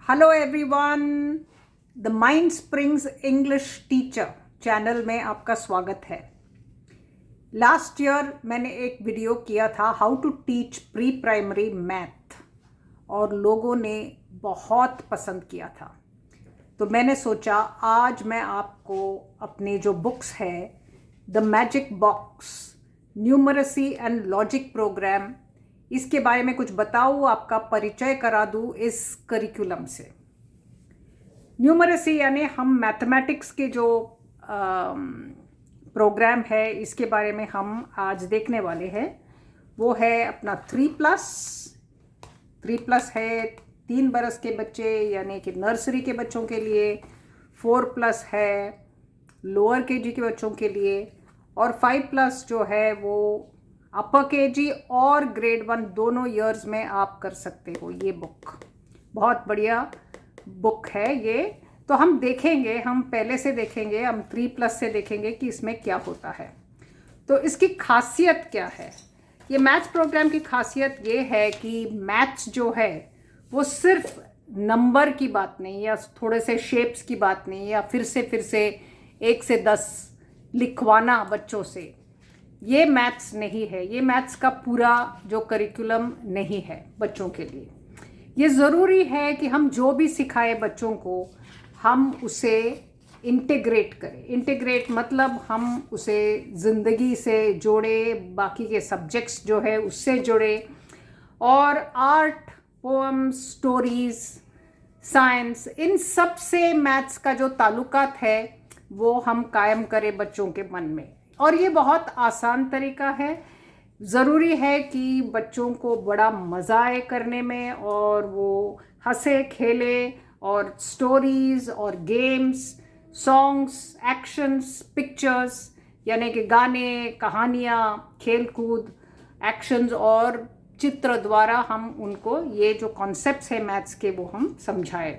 Hello everyone, the mind springs English teacher channel में आपका स्वागत है। लास्ट ईयर मैंने एक वीडियो किया था how to teach pre primary math और लोगों ने बहुत पसंद किया था। तो मैंने सोचा आज मैं आपको अपने जो बुक्स है the magic box, numeracy and logic program, इसके बारे में कुछ बताऊँ, आपका परिचय करा दूँ इस करिकुलम से। न्यूमरेसी यानी हम मैथमेटिक्स के जो प्रोग्राम है इसके बारे में हम आज देखने वाले हैं। वो है अपना 3+ है 3 बरस के बच्चे यानी कि नर्सरी के बच्चों के लिए, 4+ है लोअर केजी के बच्चों के लिए, और 5+ जो है वो अपर केजी और ग्रेड 1 दोनों ईयर्स में आप कर सकते हो। ये बुक बहुत बढ़िया बुक है ये। तो हम देखेंगे, हम पहले से देखेंगे, हम 3+ से देखेंगे कि इसमें क्या होता है। तो इसकी खासियत क्या है? ये मैथ्स प्रोग्राम की खासियत ये है कि मैथ्स जो है वो सिर्फ नंबर की बात नहीं या थोड़े से शेप्स की बात नहीं या फिर से 1 से 10 लिखवाना बच्चों से, ये मैथ्स नहीं है। ये मैथ्स का पूरा जो करिकुलम नहीं है बच्चों के लिए। ये ज़रूरी है कि हम जो भी सिखाए बच्चों को हम उसे इंटीग्रेट करें। इंटीग्रेट मतलब हम उसे ज़िंदगी से जोड़े, बाकी के सब्जेक्ट्स जो है उससे जोड़े, और आर्ट, पोएम्स, स्टोरीज़, साइंस, इन सब से मैथ्स का जो ताल्लुकात है वो हम कायम करें बच्चों के मन में। और ये बहुत आसान तरीका है। ज़रूरी है कि बच्चों को बड़ा मज़ा आए करने में और वो हंसे खेले, और स्टोरीज़ और गेम्स, सॉन्ग्स, एक्शंस, पिक्चर्स यानी कि गाने, कहानियाँ, खेलकूद, एक्शंस और चित्र द्वारा हम उनको ये जो कॉन्सेप्ट्स है मैथ्स के वो हम समझाएं।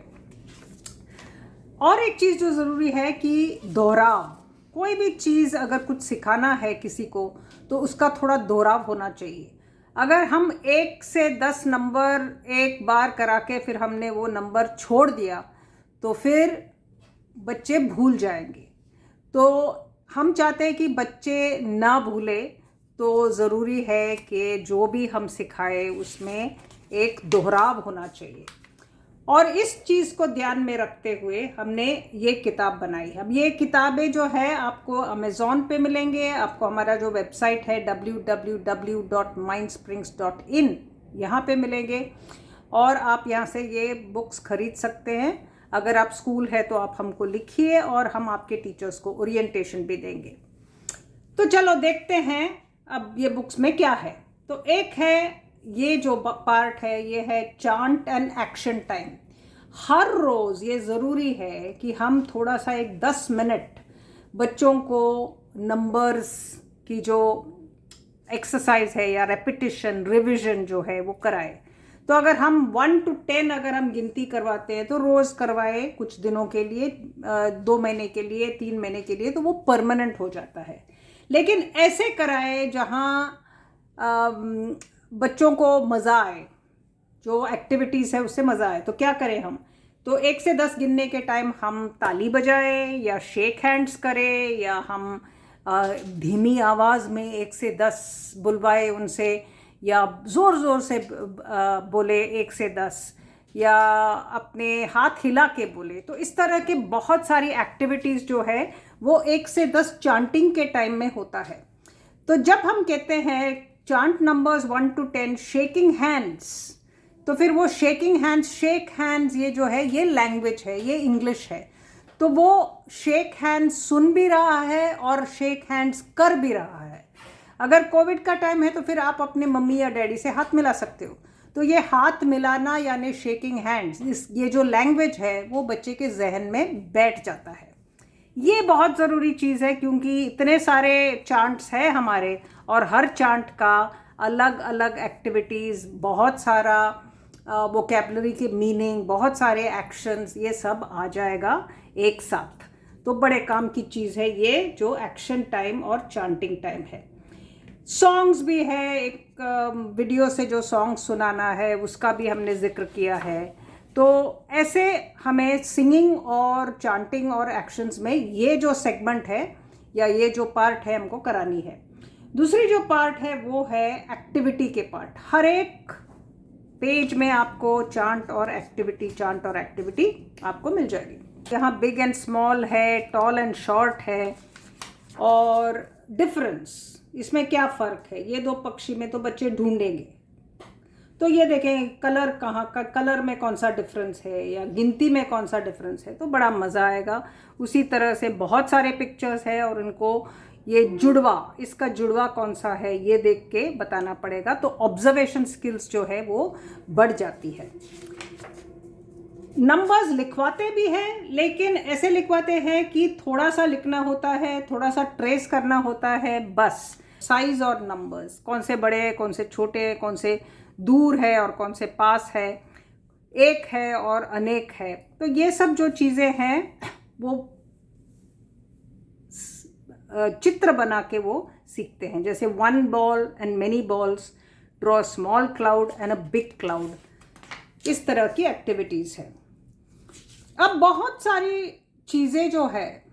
और एक चीज़ जो ज़रूरी है कि दोहराव। कोई भी चीज़ अगर कुछ सिखाना है किसी को तो उसका थोड़ा दोहराव होना चाहिए। अगर हम 1 से 10 नंबर एक बार करा के फिर हमने वो नंबर छोड़ दिया तो फिर बच्चे भूल जाएंगे। तो हम चाहते हैं कि बच्चे ना भूले, तो ज़रूरी है कि जो भी हम सिखाए उसमें एक दोहराव होना चाहिए। और इस चीज़ को ध्यान में रखते हुए हमने ये किताब बनाई। अब ये किताबें जो है आपको अमेज़ॉन पे मिलेंगे, आपको हमारा जो वेबसाइट है www.mindsprings.in यहाँ पे मिलेंगे, और आप यहाँ से ये बुक्स खरीद सकते हैं। अगर आप स्कूल है तो आप हमको लिखिए और हम आपके टीचर्स को ओरिएंटेशन भी देंगे। तो चलो देखते हैं अब ये बुक्स में क्या है। तो एक है, ये जो पार्ट है ये है चांट एंड एक्शन टाइम। हर रोज़ ये ज़रूरी है कि हम थोड़ा सा एक 10 मिनट बच्चों को नंबर्स की जो एक्सरसाइज है या रेपिटिशन, रिवीजन जो है वो कराए। तो अगर हम 1 to 10 अगर हम गिनती करवाते हैं तो रोज़ करवाए कुछ दिनों के लिए, 2 महीने के लिए, 3 महीने के लिए, तो वो परमानेंट हो जाता है। लेकिन ऐसे कराए जहाँ बच्चों को मज़ा आए, जो एक्टिविटीज़ है उससे मज़ा आए। तो क्या करें हम? तो 1 से 10 गिनने के टाइम हम ताली बजाएं या शेक हैंड्स करें, या हम धीमी आवाज़ में 1 से 10 बुलवाए उनसे, या ज़ोर ज़ोर से बोले 1 से 10, या अपने हाथ हिला के बोले। तो इस तरह के बहुत सारी एक्टिविटीज़ जो है वो 1 से 10 चांटिंग के टाइम में होता है। तो जब हम कहते हैं chant numbers 1 to 10 shaking hands, तो फिर वो शेकिंग हैंड्स, शेक हैंड्स ये जो है ये लैंग्वेज है, ये इंग्लिश है। तो वो शेक हैंड्स सुन भी रहा है और शेक हैंड्स कर भी रहा है। अगर कोविड का टाइम है तो फिर आप अपने मम्मी या डैडी से हाथ मिला सकते हो। तो ये हाथ मिलाना यानी शेकिंग हैंड्स, ये जो लैंग्वेज है वो बच्चे के जहन में बैठ जाता है। ये बहुत ज़रूरी चीज़ है क्योंकि इतने सारे चांट्स हैं हमारे, और हर चांट का अलग अलग एक्टिविटीज़, बहुत सारा वोकैबुलरी के मीनिंग, बहुत सारे एक्शंस, ये सब आ जाएगा एक साथ। तो बड़े काम की चीज़ है ये जो एक्शन टाइम और चांटिंग टाइम है। सॉन्ग्स भी है, एक वीडियो से जो सॉन्ग सुनाना है उसका भी हमने जिक्र किया है। तो ऐसे हमें सिंगिंग और चांटिंग और एक्शंस में ये जो सेगमेंट है या ये जो पार्ट है हमको करानी है। दूसरी जो पार्ट है वो है एक्टिविटी के पार्ट। हर एक पेज में आपको चांट और एक्टिविटी आपको मिल जाएगी। यहाँ बिग एंड स्मॉल है, टॉल एंड शॉर्ट है, और डिफरेंस इसमें क्या फ़र्क है ये दो पक्षी में तो बच्चे ढूंढेंगे। तो ये देखें कलर कहाँ का, कलर में कौन सा डिफरेंस है या गिनती में कौन सा डिफरेंस है, तो बड़ा मज़ा आएगा। उसी तरह से बहुत सारे पिक्चर्स है और इनको ये जुड़वा, इसका जुड़वा कौन सा है ये देख के बताना पड़ेगा। तो ऑब्जर्वेशन स्किल्स जो है वो बढ़ जाती है। नंबर्स लिखवाते भी हैं, लेकिन ऐसे लिखवाते हैं कि थोड़ा सा लिखना होता है, थोड़ा सा ट्रेस करना होता है बस। साइज और नंबर्स कौन से बड़े हैं, कौन से छोटे हैं, कौन से दूर है और कौन से पास है, एक है और अनेक है, तो ये सब जो चीज़ें हैं वो चित्र बना के वो सीखते हैं। जैसे 1 ball and many balls, draw a small cloud and a big cloud, इस तरह की एक्टिविटीज़ है। अब बहुत सारी चीज़ें जो है,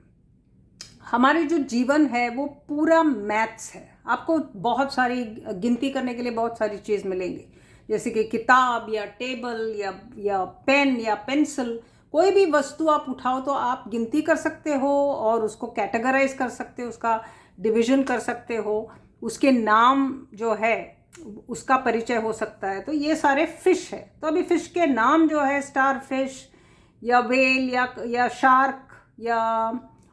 हमारे जो जीवन है वो पूरा मैथ्स है। आपको बहुत सारी गिनती करने के लिए बहुत सारी चीज़ मिलेंगी, जैसे कि किताब या टेबल या पेन या पेंसिल। कोई भी वस्तु आप उठाओ तो आप गिनती कर सकते हो और उसको कैटेगराइज कर सकते हो, उसका डिवीज़न कर सकते हो, उसके नाम जो है उसका परिचय हो सकता है। तो ये सारे फिश है। तो अभी फिश के नाम जो है स्टार फिश या वेल या शार्क या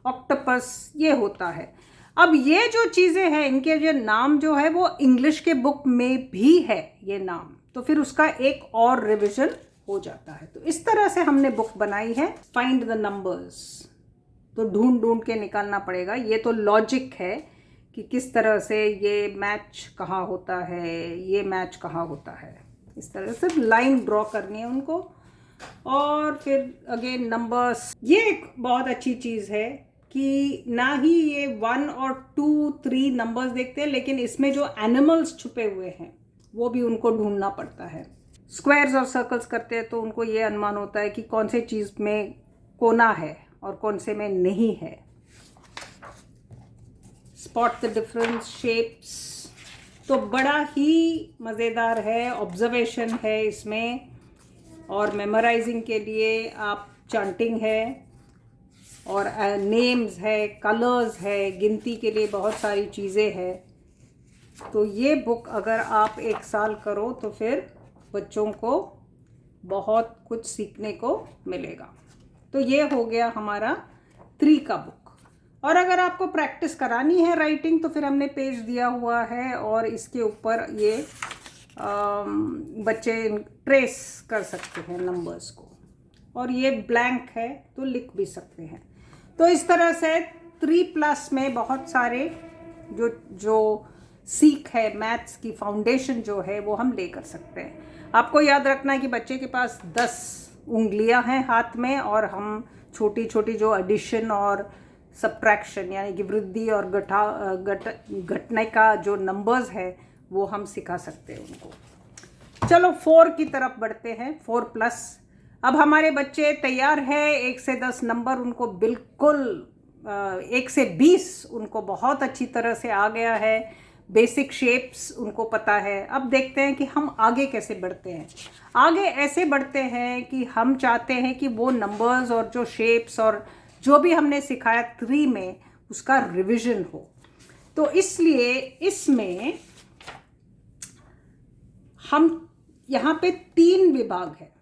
ऑक्टोपस, ये होता है। अब ये जो चीज़ें हैं इनके जो नाम जो है वो इंग्लिश के बुक में भी है ये नाम, तो फिर उसका एक और रिवीजन हो जाता है। तो इस तरह से हमने बुक बनाई है फाइंड द नंबर्स। तो ढूंढ के निकालना पड़ेगा। ये तो लॉजिक है कि किस तरह से ये मैच कहाँ होता है, ये मैच कहाँ होता है। इस तरह से लाइन ड्रॉ करनी है उनको। और फिर अगेन नंबर्स, ये एक बहुत अच्छी चीज़ है कि ना ही ये 1 और 2, 3 नंबर्स देखते हैं, लेकिन इसमें जो एनिमल्स छुपे हुए हैं वो भी उनको ढूंढना पड़ता है। स्क्वायर्स और सर्कल्स करते हैं तो उनको ये अनुमान होता है कि कौन से चीज़ में कोना है और कौन से में नहीं है। स्पॉट द डिफरेंस शेप्स, तो बड़ा ही मज़ेदार है। ऑब्जर्वेशन है इसमें, और मेमोराइजिंग के लिए आप चांटिंग है और नेम्स है, कलर्स है, गिनती के लिए बहुत सारी चीज़ें हैं। तो ये बुक अगर आप 1 साल करो तो फिर बच्चों को बहुत कुछ सीखने को मिलेगा। तो ये हो गया हमारा 3 का बुक। और अगर आपको प्रैक्टिस करानी है राइटिंग तो फिर हमने पेज दिया हुआ है और इसके ऊपर ये बच्चे ट्रेस कर सकते हैं नंबर्स को, और ये ब्लैंक है तो लिख भी सकते हैं। तो इस तरह से 3+ में बहुत सारे जो सीख है मैथ्स की फाउंडेशन जो है वो हम ले कर सकते हैं। आपको याद रखना है कि बच्चे के पास 10 उंगलियां हैं हाथ में, और हम छोटी छोटी जो एडिशन और सब्ट्रैक्शन यानी कि वृद्धि और घटने का जो नंबर्स है वो हम सिखा सकते हैं उनको। चलो 4 की तरफ बढ़ते हैं, 4+। अब हमारे बच्चे तैयार है। 1 से 10 नंबर उनको बिल्कुल 1 से 20 उनको बहुत अच्छी तरह से आ गया है। बेसिक शेप्स उनको पता है। अब देखते हैं कि हम आगे कैसे बढ़ते हैं। आगे ऐसे बढ़ते हैं कि हम चाहते हैं कि वो नंबर्स और जो शेप्स और जो भी हमने सिखाया 3 में उसका रिवीजन हो। तो इसलिए इसमें हम यहाँ पे 3 विभाग है,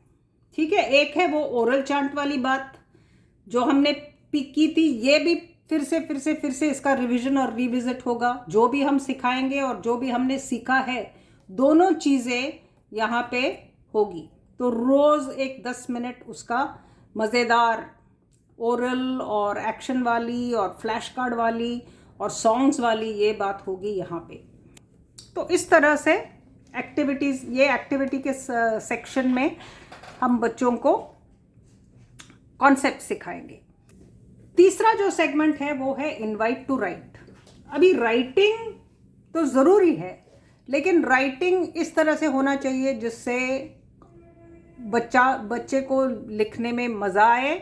ठीक है। एक है वो ओरल चांट वाली बात जो हमने की थी, ये भी फिर से इसका रिवीजन और रिविजिट होगा। जो भी हम सिखाएंगे और जो भी हमने सीखा है दोनों चीज़ें यहाँ पे होगी। तो रोज़ एक 10 मिनट उसका मज़ेदार ओरल और एक्शन वाली और फ्लैश कार्ड वाली और सॉन्ग्स वाली ये बात होगी यहाँ पे। तो इस तरह से एक्टिविटीज़, ये एक्टिविटी के सेक्शन में हम बच्चों को कॉन्सेप्ट सिखाएंगे। तीसरा जो सेगमेंट है वो है इनवाइट टू राइट। अभी राइटिंग तो ज़रूरी है, लेकिन राइटिंग इस तरह से होना चाहिए जिससे बच्चे को लिखने में मज़ा आए,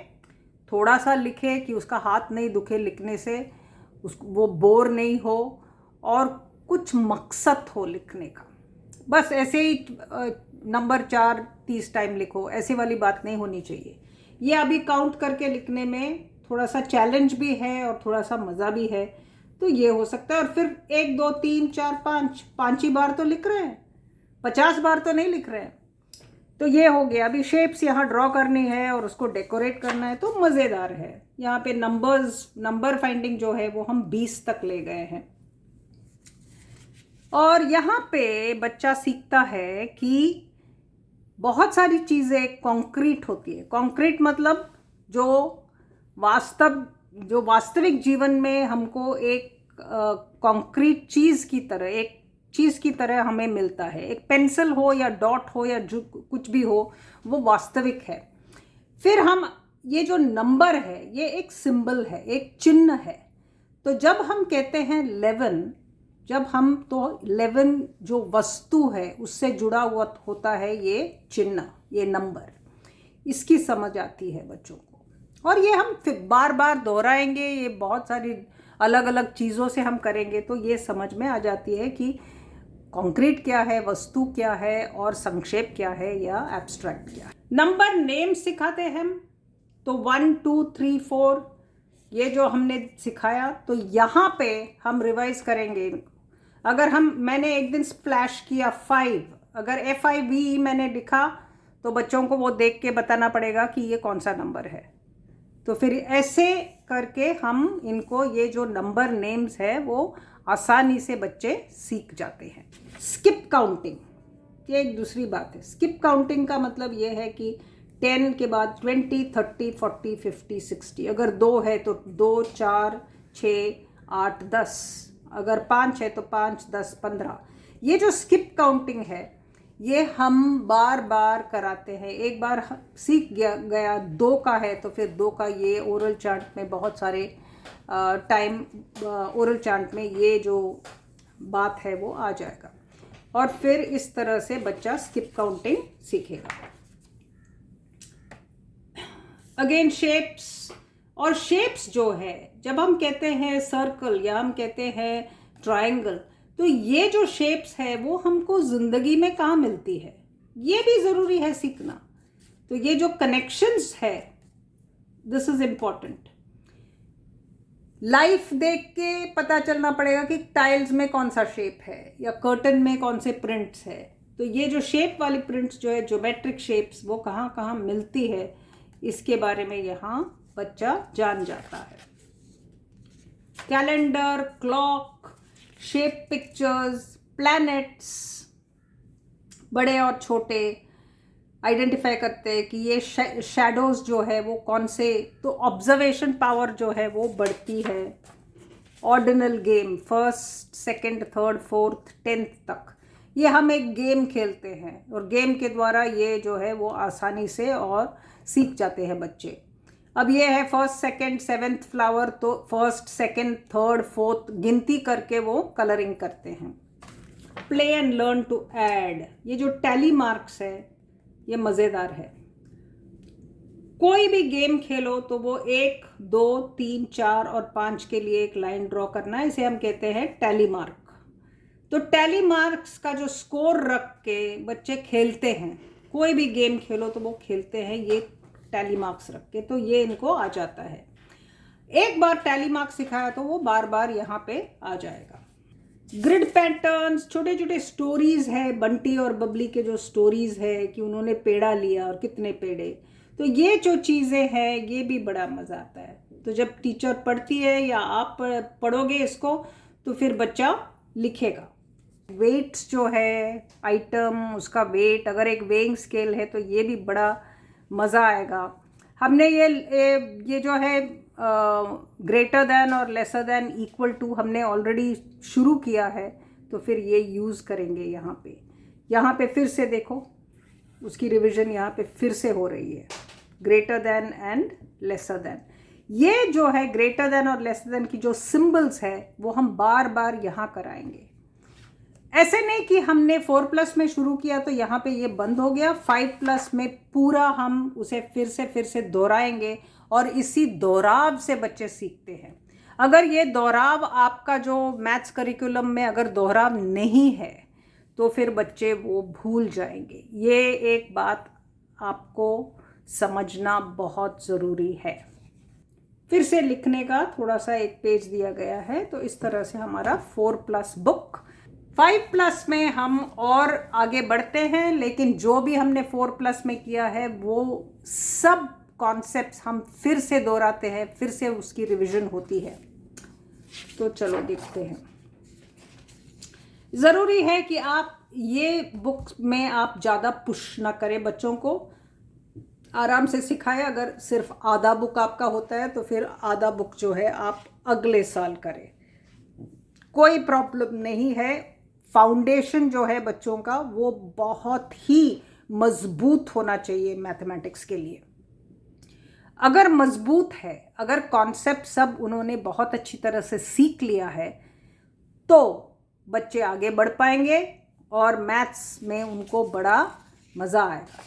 थोड़ा सा लिखे कि उसका हाथ नहीं दुखे लिखने से, वो बोर नहीं हो और कुछ मकसद हो लिखने का। बस ऐसे ही नंबर 4 30 टाइम लिखो, ऐसी वाली बात नहीं होनी चाहिए। ये अभी काउंट करके लिखने में थोड़ा सा चैलेंज भी है और थोड़ा सा मज़ा भी है, तो ये हो सकता है। और फिर 1 2 3 4 5 ही बार तो लिख रहे हैं, 50 बार तो नहीं लिख रहे हैं। तो ये हो गया। अभी शेप्स यहाँ ड्रॉ करनी है और उसको डेकोरेट करना है, तो मज़ेदार है। यहाँ पे नंबर फाइंडिंग जो है वो हम 20 तक ले गए हैं। और यहाँ पे बच्चा सीखता है कि बहुत सारी चीज़ें कॉन्क्रीट होती है। कॉन्क्रीट मतलब जो वास्तविक जीवन में हमको एक कॉन्क्रीट चीज़ की तरह हमें मिलता है। एक पेंसिल हो या डॉट हो या जो कुछ भी हो, वो वास्तविक है। फिर हम ये जो नंबर है ये एक सिंबल है, एक चिन्ह है। तो जब हम कहते हैं 11, तो 11 जो वस्तु है उससे जुड़ा हुआ होता है ये चिन्ह, ये नंबर। इसकी समझ आती है बच्चों को। और ये हम फिर बार बार दोहराएंगे, ये बहुत सारी अलग अलग चीज़ों से हम करेंगे तो ये समझ में आ जाती है कि कंक्रीट क्या है, वस्तु क्या है और संक्षेप क्या है या एब्स्ट्रैक्ट क्या है। नंबर नेम सिखाते हैं हम, तो 1 2 3 4 ये जो हमने सिखाया, तो यहाँ पे हम रिवाइज करेंगे। अगर मैंने एक दिन स्प्लैश किया 5, अगर FIVE मैंने लिखा तो बच्चों को वो देख के बताना पड़ेगा कि ये कौन सा नंबर है। तो फिर ऐसे करके हम इनको ये जो नंबर नेम्स है वो आसानी से बच्चे सीख जाते हैं। स्किप काउंटिंग, ये एक दूसरी बात है। स्किप काउंटिंग का मतलब ये है कि 10 के बाद 20 30 40 50 60, अगर 2 है तो 2 4 6 8 10, अगर 5 है तो 5 10 15। ये जो स्किप काउंटिंग है ये हम बार बार कराते हैं। एक बार सीख गया 2 का है तो फिर 2 का ये ओरल चार्ट में बहुत सारे ओरल चार्ट में ये जो बात है वो आ जाएगा और फिर इस तरह से बच्चा स्किप काउंटिंग सीखेगा। अगेन शेप्स, और शेप्स जो है जब हम कहते हैं सर्कल या हम कहते हैं ट्रायंगल, तो ये जो शेप्स है वो हमको ज़िंदगी में कहाँ मिलती है, ये भी ज़रूरी है सीखना। तो ये जो कनेक्शंस है, दिस इज़ इम्पॉर्टेंट। लाइफ देख के पता चलना पड़ेगा कि टाइल्स में कौन सा शेप है या कर्टन में कौन से प्रिंट्स है। तो ये जो शेप वाली प्रिंट्स जो है, ज्योमेट्रिक शेप्स, वो कहाँ कहाँ मिलती है, इसके बारे में यहाँ बच्चा जान जाता है। Calendar, clock, shape pictures, planets, बड़े और छोटे आइडेंटिफाई करते हैं कि ये शैडोज जो है वो कौन से, तो ऑब्जर्वेशन पावर जो है वो बढ़ती है। Ordinal game, 1st 2nd 3rd 4th 10th तक ये हम एक गेम खेलते हैं और गेम के द्वारा ये जो है वो आसानी से और सीख जाते हैं बच्चे। अब ये है 1st 2nd 7th फ्लावर, तो 1st 2nd 3rd 4th गिनती करके वो कलरिंग करते हैं। Play and learn to add, ये जो टैली मार्क्स है ये मज़ेदार है। कोई भी गेम खेलो तो वो 1 2 3 4 और 5 के लिए एक लाइन ड्रॉ करना है, इसे हम कहते हैं टैली मार्क। तो टैली मार्क्स का जो स्कोर रख के बच्चे खेलते हैं, कोई भी गेम खेलो तो वो खेलते हैं ये टैली मार्क्स रख के, तो ये इनको आ जाता है। एक बार टैली मार्क्स सिखाया तो वो बार बार यहाँ पे आ जाएगा। ग्रिड पैटर्न्स, छोटे छोटे स्टोरीज है, बंटी और बबली के जो स्टोरीज है कि उन्होंने पेड़ा लिया और कितने पेड़े, तो ये जो चीज़ें हैं ये भी बड़ा मज़ा आता है। तो जब टीचर पढ़ती है या आप पढ़ोगे इसको तो फिर बच्चा लिखेगा। वेट्स जो है, आइटम, उसका वेट, अगर एक वेइंग स्केल है तो ये भी बड़ा मज़ा आएगा। हमने ये जो है ग्रेटर दैन और लेसर दैन इक्वल टू हमने ऑलरेडी शुरू किया है, तो फिर ये यूज़ करेंगे यहाँ पे फिर से देखो उसकी रिवीजन यहाँ पे फिर से हो रही है। Greater than and lesser than, ये जो है ग्रेटर दैन और लेसर दैन की जो सिंबल्स है वो हम बार बार यहाँ कराएंगे। ऐसे नहीं कि हमने 4+ में शुरू किया तो यहाँ पे ये बंद हो गया, 5+ में पूरा हम उसे फिर से दोहराएंगे और इसी दोहराव से बच्चे सीखते हैं। अगर ये दोहराव आपका जो मैथ्स करिकुलम में अगर दोहराव नहीं है तो फिर बच्चे वो भूल जाएंगे। ये एक बात आपको समझना बहुत ज़रूरी है। फिर से लिखने का थोड़ा सा एक पेज दिया गया है, तो इस तरह से हमारा 4+ बुक। 5+ में हम और आगे बढ़ते हैं, लेकिन जो भी हमने 4+ में किया है वो सब कॉन्सेप्ट्स हम फिर से दोहराते हैं, फिर से उसकी रिवीजन होती है। तो चलो देखते हैं। ज़रूरी है कि आप ये बुक में आप ज़्यादा पुश ना करें, बच्चों को आराम से सिखाएं। अगर सिर्फ आधा बुक आपका होता है तो फिर आधा बुक जो है आप अगले साल करें, कोई प्रॉब्लम नहीं है। फाउंडेशन जो है बच्चों का वो बहुत ही मजबूत होना चाहिए मैथमेटिक्स के लिए। अगर मजबूत है, अगर कॉन्सेप्ट सब उन्होंने बहुत अच्छी तरह से सीख लिया है तो बच्चे आगे बढ़ पाएंगे और मैथ्स में उनको बड़ा मज़ा आएगा।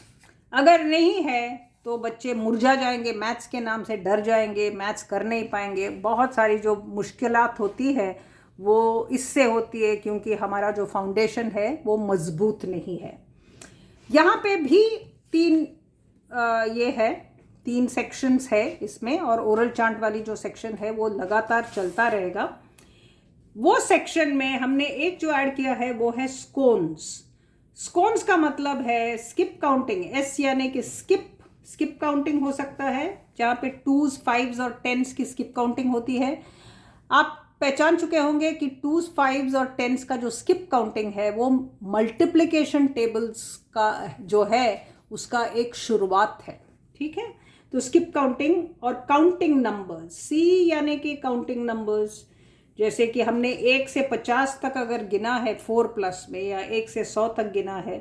अगर नहीं है तो बच्चे मुरझा जाएंगे, मैथ्स के नाम से डर जाएंगे, मैथ्स कर नहीं पाएंगे। बहुत सारी जो मुश्किलात होती है वो इससे होती है क्योंकि हमारा जो फाउंडेशन है वो मजबूत नहीं है। यहाँ पे भी 3 सेक्शंस है इसमें, और ओरल चार्ट वाली जो सेक्शन है वो लगातार चलता रहेगा। वो सेक्शन में हमने एक जो ऐड किया है वो है स्कोन्स। स्कोन्स का मतलब है स्किप काउंटिंग। एस यानी कि स्किप काउंटिंग हो सकता है, जहाँ पे 2s, 5s और 10s की स्किप काउंटिंग होती है। आप पहचान चुके होंगे कि 2s, 5s और 10s का जो स्किप काउंटिंग है वो मल्टीप्लिकेशन टेबल्स का जो है उसका एक शुरुआत है, ठीक है। तो स्किप काउंटिंग और काउंटिंग नंबर्स, सी यानी कि काउंटिंग नंबर्स, जैसे कि हमने 1 से 50 तक अगर गिना है 4+ में, या 1 से 100 तक गिना है,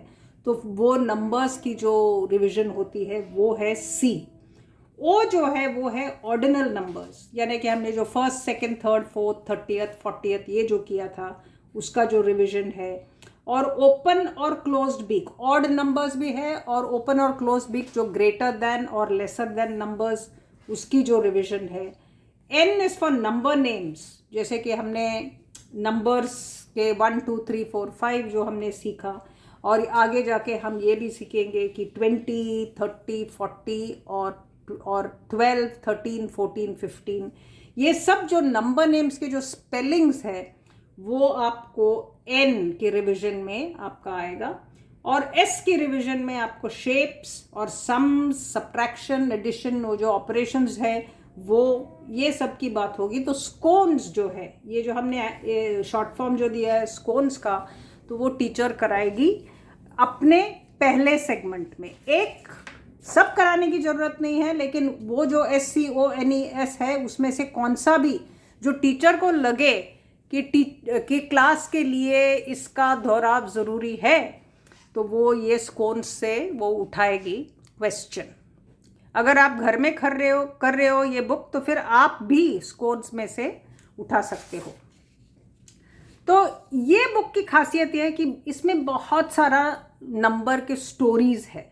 तो वो नंबर्स की जो रिवीजन होती है वो है सी। ओ जो है वो है ऑर्डिनल नंबर्स, यानी कि हमने जो 1st, 2nd, 3rd, 4th, 30th, 40th ये जो किया था उसका जो रिवीजन है। और ओपन और क्लोज्ड बीक, ऑड नंबर्स भी है, और ओपन और क्लोज्ड बीक जो ग्रेटर देन और लेसर देन नंबर्स उसकी जो रिवीजन है। N is for number names, जैसे कि हमने नंबर्स के 1, 2, 3, 4, 5 जो हमने सीखा, और आगे जाके हम ये भी सीखेंगे कि 20, 30, 40 और 12, 13, 14, 15 ये सब जो नंबर नेम्स के जो स्पेलिंग्स है वो आपको एन के रिवीजन में आपका आएगा, और एस की रिवीजन में आपको शेप्स और सम्स, सब्ट्रैक्शन, एडिशन, वो जो ऑपरेशंस है वो ये सब की बात होगी। तो स्कोन्स जो है, ये जो हमने शॉर्ट फॉर्म जो दिया है स्कोन्स का, तो वो टीचर कराएगी अपने पहले सेगमेंट में। एक सब कराने की ज़रूरत नहीं है, लेकिन वो जो SCONES है उसमें से कौन सा भी जो टीचर को लगे कि क्लास के लिए इसका दोहराव ज़रूरी है, तो वो ये स्कोन्स से वो उठाएगी क्वेश्चन। अगर आप घर में कर रहे हो ये बुक, तो फिर आप भी स्कोन्स में से उठा सकते हो। तो ये बुक की खासियत यह है कि इसमें बहुत सारा नंबर के स्टोरीज है।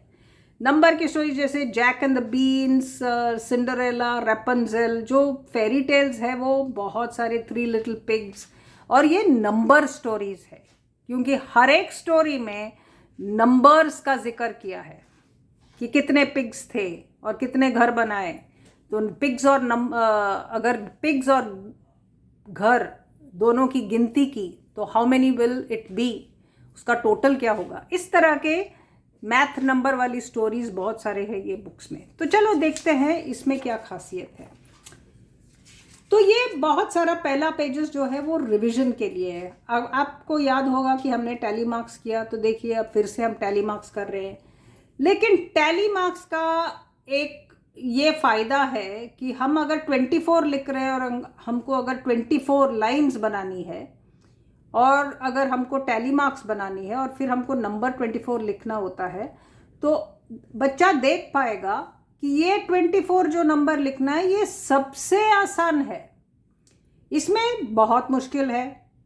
नंबर की स्टोरीज जैसे Jack and the beans, Cinderella, Rapunzel, जो फेरी टेल्स है वो बहुत सारे, 3 लिटिल पिग्स, और ये नंबर स्टोरीज है क्योंकि हर एक स्टोरी में नंबर्स का जिक्र किया है कि कितने पिग्स थे और कितने घर बनाए। तो पिग्स और अगर पिग्स और घर दोनों की गिनती की तो how many will it be, उसका टोटल क्या होगा। इस तरह के मैथ नंबर वाली स्टोरीज बहुत सारे हैं ये बुक्स में। तो चलो देखते हैं इसमें क्या खासियत है। तो ये बहुत सारा पहला पेजेस जो है वो रिवीजन के लिए है। अब आपको याद होगा कि हमने टैली मार्क्स किया, तो देखिए अब फिर से हम टैली मार्क्स कर रहे हैं। लेकिन टैली मार्क्स का एक ये फ़ायदा है कि हम अगर 24 लिख रहे हैं और हमको अगर 24 लाइंस बनानी है, और अगर हमको टैली मार्क्स बनानी है और फिर हमको नंबर 24 लिखना होता है, तो बच्चा देख पाएगा कि ये 24 जो नंबर लिखना है ये सबसे आसान है, इसमें बहुत मुश्किल है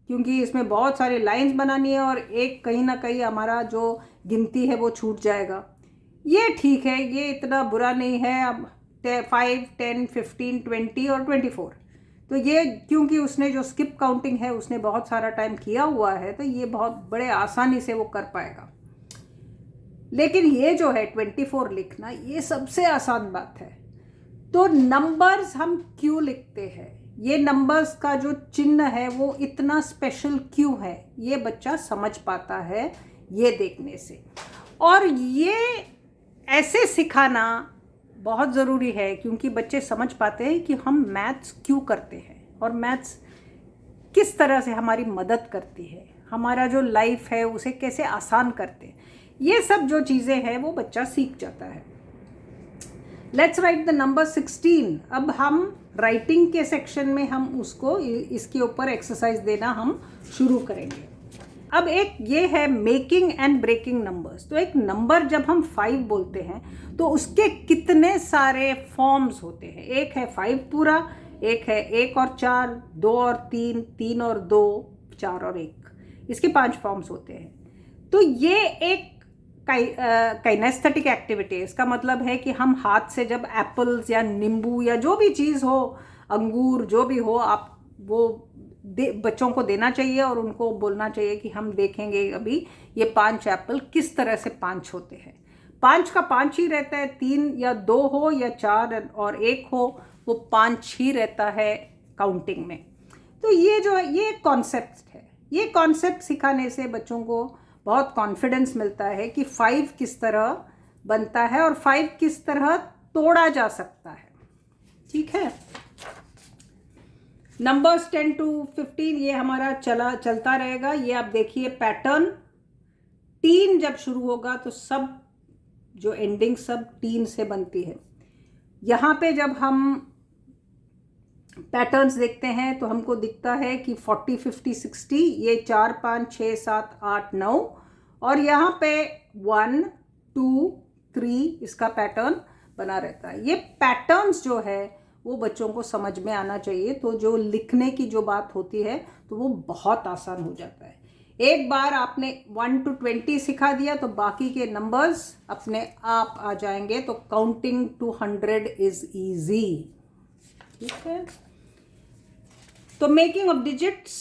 क्योंकि इसमें बहुत सारी लाइंस बनानी है और एक कहीं ना कहीं हमारा जो गिनती है वो छूट जाएगा। ये ठीक है, ये इतना बुरा नहीं है। अब 5, 10, 15, 20 और 24, तो ये क्योंकि उसने जो स्किप काउंटिंग है उसने बहुत सारा टाइम किया हुआ है, तो ये बहुत बड़े आसानी से वो कर पाएगा। लेकिन ये जो है 24 लिखना, ये सबसे आसान बात है। तो नंबर्स हम क्यों लिखते हैं, ये नंबर्स का जो चिन्ह है वो इतना स्पेशल क्यों है, ये बच्चा समझ पाता है ये देखने से। और ये ऐसे सिखाना बहुत ज़रूरी है क्योंकि बच्चे समझ पाते हैं कि हम मैथ्स क्यों करते हैं और मैथ्स किस तरह से हमारी मदद करती है, हमारा जो लाइफ है उसे कैसे आसान करते हैं। ये सब जो चीज़ें हैं वो बच्चा सीख जाता है। Let's write the number 16। अब हम राइटिंग के सेक्शन में हम उसको इसके ऊपर एक्सरसाइज देना हम शुरू करेंगे। अब एक ये है मेकिंग एंड ब्रेकिंग नंबर्स। तो एक नंबर जब हम 5 बोलते हैं तो उसके कितने सारे फॉर्म्स होते हैं। एक है 5 पूरा, एक है 1 और 4, 2 और 3, 3 और 2, 4 और 1, इसके 5 फॉर्म्स होते हैं। तो ये एक काइनेस्थेटिक एक्टिविटी है। इसका मतलब है कि हम हाथ से जब एप्पल्स या नींबू या जो भी चीज़ हो, अंगूर जो भी हो, आप वो बच्चों को देना चाहिए और उनको बोलना चाहिए कि हम देखेंगे अभी ये 5 एप्पल किस तरह से 5 होते हैं। 5 का 5 ही रहता है, 3 या 2 हो या 4 और 1 हो, वो 5 ही रहता है काउंटिंग में। तो ये जो है ये कॉन्सेप्ट है। ये कॉन्सेप्ट सिखाने से बच्चों को बहुत कॉन्फिडेंस मिलता है कि 5 किस तरह बनता है और 5 किस तरह तोड़ा जा सकता है। ठीक है, नंबर्स 10 to 15 ये हमारा चलता रहेगा। ये आप देखिए पैटर्न, 3 जब शुरू होगा तो सब जो एंडिंग सब 3 से बनती है। यहाँ पे जब हम पैटर्न्स देखते हैं तो हमको दिखता है कि 40, 50, 60 ये 4, 5, 6, 7, 8, 9 और यहाँ पे 1, 2, 3 इसका पैटर्न बना रहता है। ये पैटर्न्स जो है वो बच्चों को समझ में आना चाहिए। तो जो लिखने की जो बात होती है तो वो बहुत आसान हो जाता है। एक बार आपने 1 to 20 सिखा दिया तो बाकी के नंबर्स अपने आप आ जाएंगे। तो काउंटिंग टू 100 इज ईजी। ठीक है, तो मेकिंग ऑफ डिजिट्स,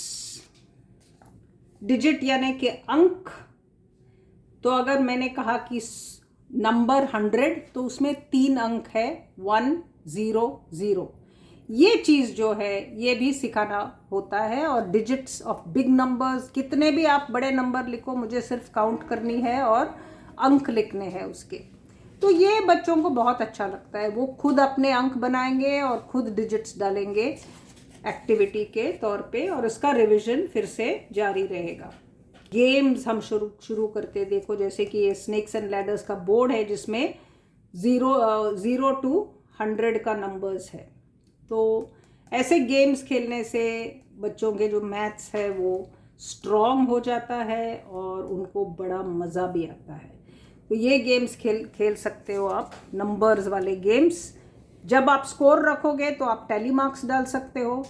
डिजिट यानी कि अंक। तो अगर मैंने कहा कि नंबर 100 तो उसमें 3 अंक है, 1, 0, 0। ये चीज़ जो है ये भी सिखाना होता है। और डिजिट्स ऑफ बिग नंबर्स, कितने भी आप बड़े नंबर लिखो, मुझे सिर्फ काउंट करनी है और अंक लिखने हैं उसके। तो ये बच्चों को बहुत अच्छा लगता है। वो खुद अपने अंक बनाएंगे और खुद डिजिट्स डालेंगे एक्टिविटी के तौर पे और उसका रिवीजन फिर से जारी रहेगा। गेम्स हम शुरू करते, देखो जैसे कि ये स्नेक्स एंड लैडर्स का बोर्ड है जिसमें 0 to 100 का नंबर्स है। तो ऐसे गेम्स खेलने से बच्चों के जो मैथ्स है वो स्ट्रॉन्ग हो जाता है और उनको बड़ा मज़ा भी आता है। तो ये गेम्स खेल सकते हो आप, नंबर्स वाले गेम्स। जब आप स्कोर रखोगे तो आप टैली मार्क्स डाल सकते हो।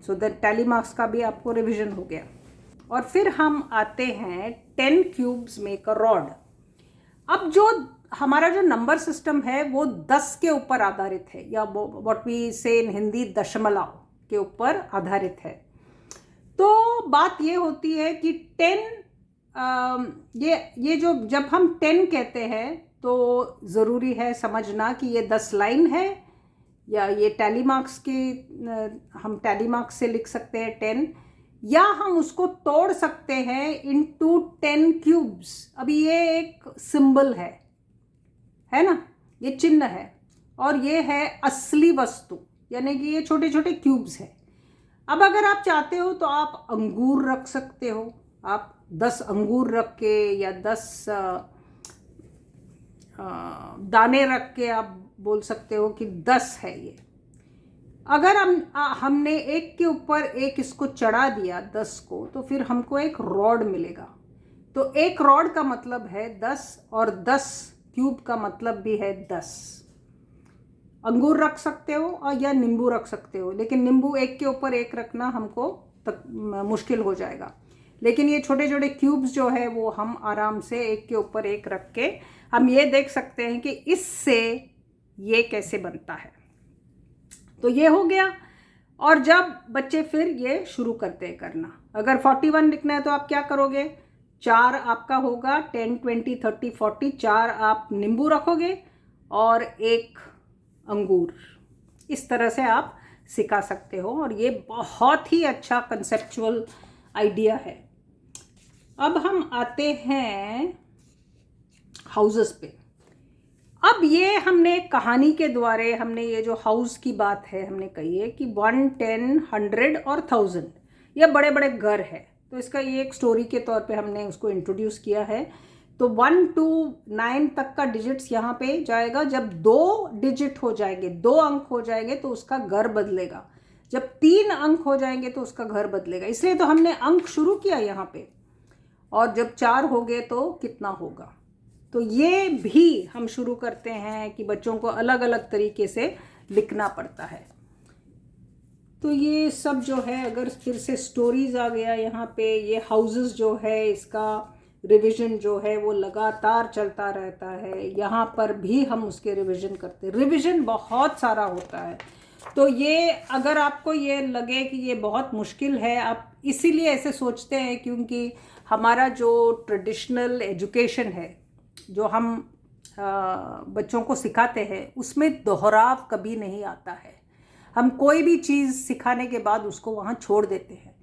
सो दैट टैली मार्क्स का भी आपको रिवीजन हो गया। और फिर हम आते हैं 10 क्यूब्स मेक अ रॉड। अब जो हमारा जो नंबर सिस्टम है वो 10 के ऊपर आधारित है, या व्हाट वी से इन हिंदी दशमलव के ऊपर आधारित है। तो बात ये होती है कि 10 ये जो जब हम 10 कहते हैं तो ज़रूरी है समझना कि ये 10 लाइन है या ये टैली मार्क्स के, हम टैली मार्क्स से लिख सकते हैं 10, या हम उसको तोड़ सकते हैं इनटू 10 क्यूब्स। अभी ये एक सिंबल है ना, ये चिन्ह है और ये है असली वस्तु, यानी कि ये छोटे छोटे क्यूब्स हैं। अब अगर आप चाहते हो तो आप अंगूर रख सकते हो, आप 10 अंगूर रख के या 10 दाने रख के आप बोल सकते हो कि 10 है ये। अगर हमने एक के ऊपर एक इसको चढ़ा दिया 10 को, तो फिर हमको एक रॉड मिलेगा। तो एक रॉड का मतलब है 10 और 10 क्यूब का मतलब भी है 10। अंगूर रख सकते हो और या नींबू रख सकते हो, लेकिन नींबू एक के ऊपर एक रखना हमको तक मुश्किल हो जाएगा। लेकिन ये छोटे छोटे क्यूब्स जो है वो हम आराम से एक के ऊपर एक रख के हम ये देख सकते हैं कि इससे ये कैसे बनता है। तो ये हो गया। और जब बच्चे फिर ये शुरू करते हैं करना, अगर 41 लिखना है तो आप क्या करोगे, 4 आपका होगा, 10 20 30 40, 4 आप नींबू रखोगे और 1 अंगूर। इस तरह से आप सिखा सकते हो और ये बहुत ही अच्छा कंसेप्चुअल आइडिया है। अब हम आते हैं हाउसेस पे। अब ये हमने कहानी के द्वारे हमने ये जो हाउस की बात है हमने कही है कि 1 10 100 और 1000 ये बड़े बड़े घर है, तो इसका ये एक स्टोरी के तौर पे हमने उसको इंट्रोड्यूस किया है। तो 1 to 9 तक का डिजिट्स यहाँ पे जाएगा। जब 2 डिजिट हो जाएंगे, 2 अंक हो जाएंगे तो उसका घर बदलेगा। जब 3 अंक हो जाएंगे तो उसका घर बदलेगा। इसलिए तो हमने अंक शुरू किया यहाँ पे। और जब 4 हो गए तो कितना होगा। तो ये भी हम शुरू करते हैं कि बच्चों को अलग अलग तरीके से लिखना पड़ता है। तो ये सब जो है, अगर फिर से स्टोरीज आ गया यहाँ पे, ये हाउसेस जो है इसका रिवीजन जो है वो लगातार चलता रहता है। यहाँ पर भी हम उसके रिवीजन करते हैं। रिवीजन बहुत सारा होता है। तो ये अगर आपको ये लगे कि ये बहुत मुश्किल है, आप इसीलिए ऐसे सोचते हैं क्योंकि हमारा जो ट्रेडिशनल एजुकेशन है जो हम बच्चों को सिखाते हैं उसमें दोहराव कभी नहीं आता है। हम कोई भी चीज़ सिखाने के बाद उसको वहाँ छोड़ देते हैं,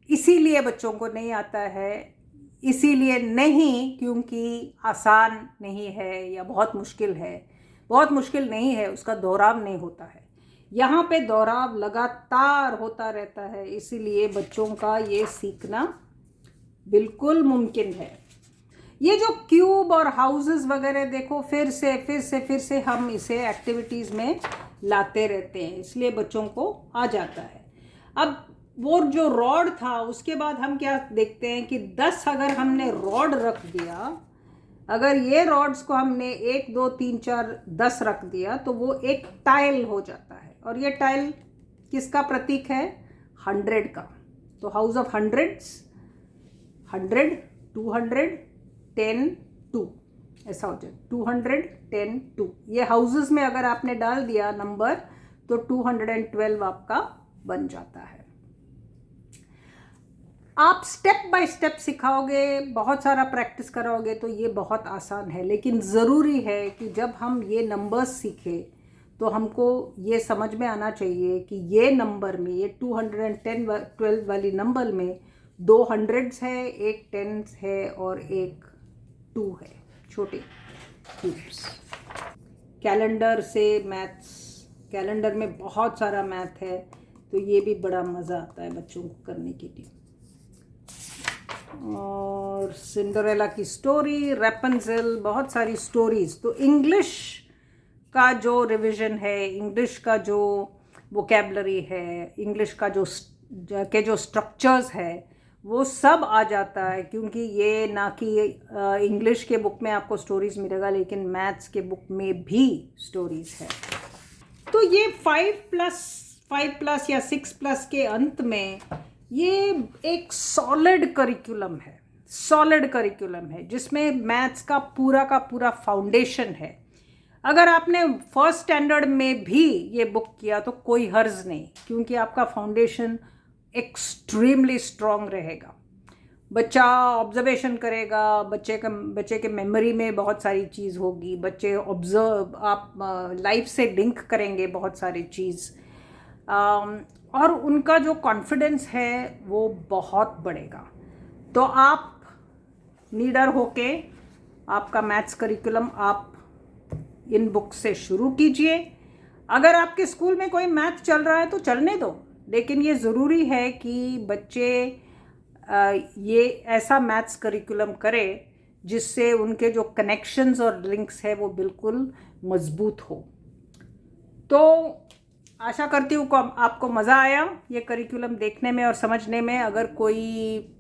इसीलिए बच्चों को नहीं आता है। इसीलिए नहीं क्योंकि आसान नहीं है या बहुत मुश्किल है। बहुत मुश्किल नहीं है, उसका दोहराव नहीं होता है। यहाँ पे दोहराव लगातार होता रहता है, इसीलिए बच्चों का ये सीखना बिल्कुल मुमकिन है। ये जो क्यूब और हाउसेस वगैरह देखो, फिर से हम इसे एक्टिविटीज़ में लाते रहते हैं, इसलिए बच्चों को आ जाता है। अब वो जो रॉड था उसके बाद हम क्या देखते हैं कि 10 अगर हमने रॉड रख दिया, अगर ये रॉड्स को हमने 1 2 3 4 10 रख दिया तो वो एक टाइल हो जाता है। और ये टाइल किसका प्रतीक है, 100 का। तो हाउस ऑफ हंड्रेड्स, 100 200 10 2 ऐसा हो जाए, 200 10 2। ये हाउसेस में अगर आपने डाल दिया नंबर तो 212 आपका बन जाता है। आप स्टेप बाय स्टेप सिखाओगे, बहुत सारा प्रैक्टिस कराओगे तो ये बहुत आसान है। लेकिन ज़रूरी है कि जब हम ये नंबर्स सीखें तो हमको ये समझ में आना चाहिए कि ये नंबर में, ये 212 वाली नंबर में 2 हंड्रेड्स है, एक 10 है और एक 2 है, छोटे क्यूब्स। कैलेंडर से मैथ्स, कैलेंडर में बहुत सारा मैथ है, तो ये भी बड़ा मज़ा आता है बच्चों को करने के लिए। और सिंड्रेला की स्टोरी, रैपंजेल, बहुत सारी स्टोरीज। तो इंग्लिश का जो रिवीजन है, इंग्लिश का जो वोकेबलरी है, इंग्लिश का जो स्ट्रक्चर्स है वो सब आ जाता है। क्योंकि ये ना कि इंग्लिश के बुक में आपको स्टोरीज़ मिलेगा, लेकिन मैथ्स के बुक में भी स्टोरीज़ है। तो ये 5+ या 6+ के अंत में ये एक सॉलिड करिकुलम है जिसमें मैथ्स का पूरा फाउंडेशन है। अगर आपने फर्स्ट स्टैंडर्ड में भी ये बुक किया तो कोई हर्ज नहीं, क्योंकि आपका फाउंडेशन एक्सट्रीमली स्ट्रॉन्ग रहेगा। बच्चा ऑब्जर्वेशन करेगा, बच्चे के मेमोरी में बहुत सारी चीज़ होगी, बच्चे ऑब्जर्व, आप लाइफ से लिंक करेंगे बहुत सारी चीज़, और उनका जो कॉन्फिडेंस है वो बहुत बढ़ेगा। तो आप नीडर होके आपका मैथ्स करिकुलम आप इन बुक से शुरू कीजिए। अगर आपके स्कूल में कोई मैथ चल रहा है तो चलने दो, लेकिन ये ज़रूरी है कि बच्चे ये ऐसा मैथ्स करिकुलम करें जिससे उनके जो कनेक्शंस और लिंक्स है वो बिल्कुल मजबूत हो। तो आशा करती हूँ आपको मज़ा आया ये करिकुलम देखने में और समझने में। अगर कोई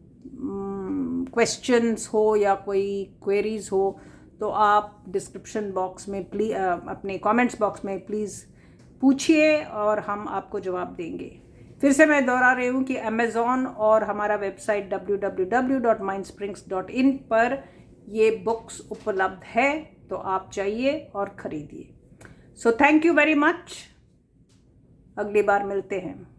क्वेश्चंस हो या कोई क्वेरीज हो तो आप डिस्क्रिप्शन बॉक्स में अपने कमेंट्स बॉक्स में प्लीज़ पूछिए और हम आपको जवाब देंगे। फिर से मैं दोहरा रही हूँ कि अमेज़ॉन और हमारा वेबसाइट www.mindsprings.in पर ये बुक्स उपलब्ध है, तो आप जाइए और ख़रीदिए। So thank you very much, अगली बार मिलते हैं।